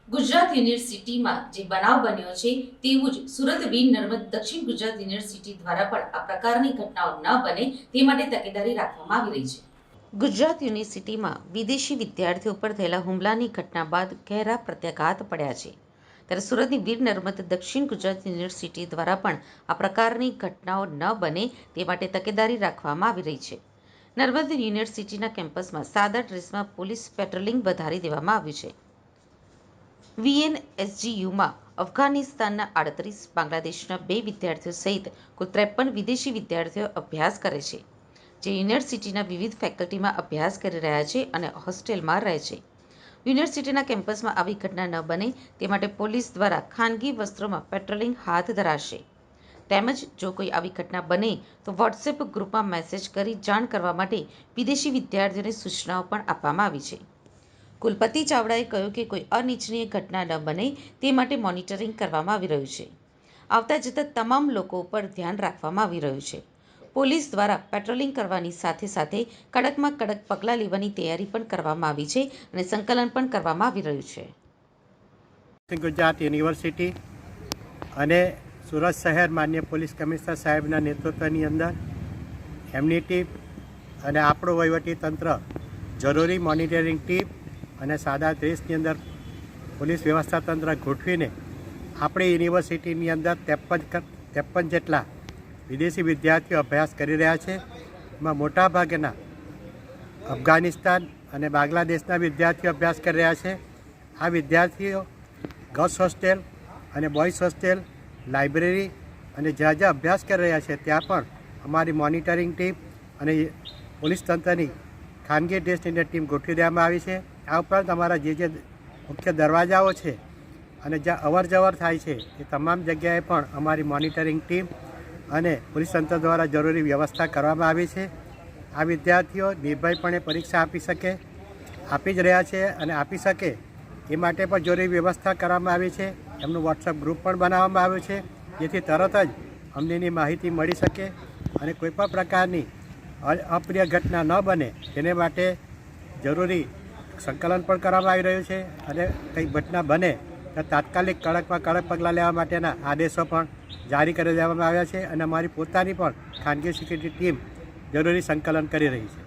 ગુજરાત યુનિવર્સિટીમાં જે બનાવ બન્યો છે તેવું જ સુરત વીર નર્મદ દક્ષિણ ગુજરાત યુનિવર્સિટી દ્વારા પણ આ પ્રકારની ઘટનાઓ ન બને તે માટે તકેદારી રાખવામાં આવી રહી છે। ગુજરાત યુનિવર્સિટીમાં વિદેશી વિદ્યાર્થીઓ પર થયેલા હુમલાની ઘટના બાદ ઘેરા પ્રત્યાઘાત પડ્યા છે, ત્યારે સુરતની વીર નર્મદ દક્ષિણ ગુજરાત યુનિવર્સિટી દ્વારા પણ આ પ્રકારની ઘટનાઓ ન બને તે માટે તકેદારી રાખવામાં આવી રહી છે। નર્મદ યુનિવર્સિટીના કેમ્પસમાં સાદા ડ્રેસમાં પોલીસ પેટ્રોલિંગ વધારી દેવામાં આવ્યું છે। વીએનએસજીયુમાં અફઘાનિસ્તાનના 38, બાંગ્લાદેશના 2 વિદ્યાર્થીઓ સહિત કુલ 53 વિદેશી વિદ્યાર્થીઓ અભ્યાસ કરે છે, જે યુનિવર્સિટીના વિવિધ ફેકલ્ટીમાં અભ્યાસ કરી રહ્યા છે અને હોસ્ટેલમાં રહે છે। યુનિવર્સિટીના કેમ્પસમાં આવી ઘટના ન બને તે માટે પોલીસ દ્વારા ખાનગી વસ્ત્રોમાં પેટ્રોલિંગ હાથ ધરાશે, તેમજ જો કોઈ આવી ઘટના બને તો વોટ્સએપ ગ્રુપમાં મેસેજ કરી જાણ કરવા માટે વિદેશી વિદ્યાર્થીઓને સૂચનાઓ પણ આપવામાં આવી છે। કુલપતિ ચાવડાએ કહ્યું કે કોઈ અનિચ્છનીય ઘટના ન બને તે માટે મોનિટરિંગ કરવામાં આવી રહ્યું છે। આવતા જતા તમામ લોકો ઉપર ધ્યાન રાખવામાં આવી રહ્યું છે। પોલીસ દ્વારા પેટ્રોલિંગ કરવાની સાથે સાથે કડકમાં કડક પગલાં લેવાની તૈયારી પણ કરવામાં આવી છે અને સંકલન પણ કરવામાં આવી રહ્યું છે। ગુજરાત યુનિવર્સિટી અને સુરત શહેર માન્ય પોલીસ કમિશનર સાહેબના નેતૃત્વની અંદર એમની ટીમ અને આપણું વહીવટી તંત્ર જરૂરી મોનિટરિંગ ટીમ અને સાદા ડ્રેસની અંદર પોલીસ વ્યવસ્થા તંત્ર ગોઠવીને આપણી યુનિવર્સિટીની અંદર 53 જેટલા વિદેશી વિદ્યાર્થીઓ અભ્યાસ કરી રહ્યા છે। એમાં મોટાભાગના અફઘાનિસ્તાન અને બાંગ્લાદેશના વિદ્યાર્થીઓ અભ્યાસ કરી રહ્યા છે। આ વિદ્યાર્થીઓ ગર્લ્સ હોસ્ટેલ અને બોયઝ હોસ્ટેલ, લાઇબ્રેરી અને જ્યાં જ્યાં અભ્યાસ કરી રહ્યા છે ત્યાં પણ અમારી મોનિટરિંગ ટીમ અને પોલીસ તંત્રની ખાનગી ડ્રેસની અંદર ટીમ ગોઠવી દેવામાં આવી છે। આ ઉપરાંત અમારા જે મુખ્ય દરવાજાઓ છે અને જ્યાં અવર જવર થાય છે એ તમામ જગ્યાએ પણ અમારી મોનિટરિંગ ટીમ અને પોલીસ તંત્ર દ્વારા જરૂરી વ્યવસ્થા કરવામાં આવી છે। આ વિદ્યાર્થીઓ નિર્ભયપણે પરીક્ષા આપી જ રહ્યા છે અને આપી શકે એ માટે પણ જરૂરી વ્યવસ્થા કરવામાં આવી છે। એમનું વોટ્સઅપ ગ્રુપ પણ બનાવવામાં આવ્યું છે, જેથી તરત જ અમને એની માહિતી મળી શકે અને કોઈપણ પ્રકારની અપ્રિય ઘટના ન બને તેને માટે જરૂરી સંકલન પણ કરવામાં આવી રહ્યું છે અને કંઈ ઘટના બને તો તાત્કાલિક કડકમાં કડક પગલાં લેવા માટેના આદેશો પણ જારી કરી દેવામાં આવ્યા છે અને અમારી પોતાની પણ ખાનગી સિક્યુરિટી ટીમ જરૂરી સંકલન કરી રહી છે।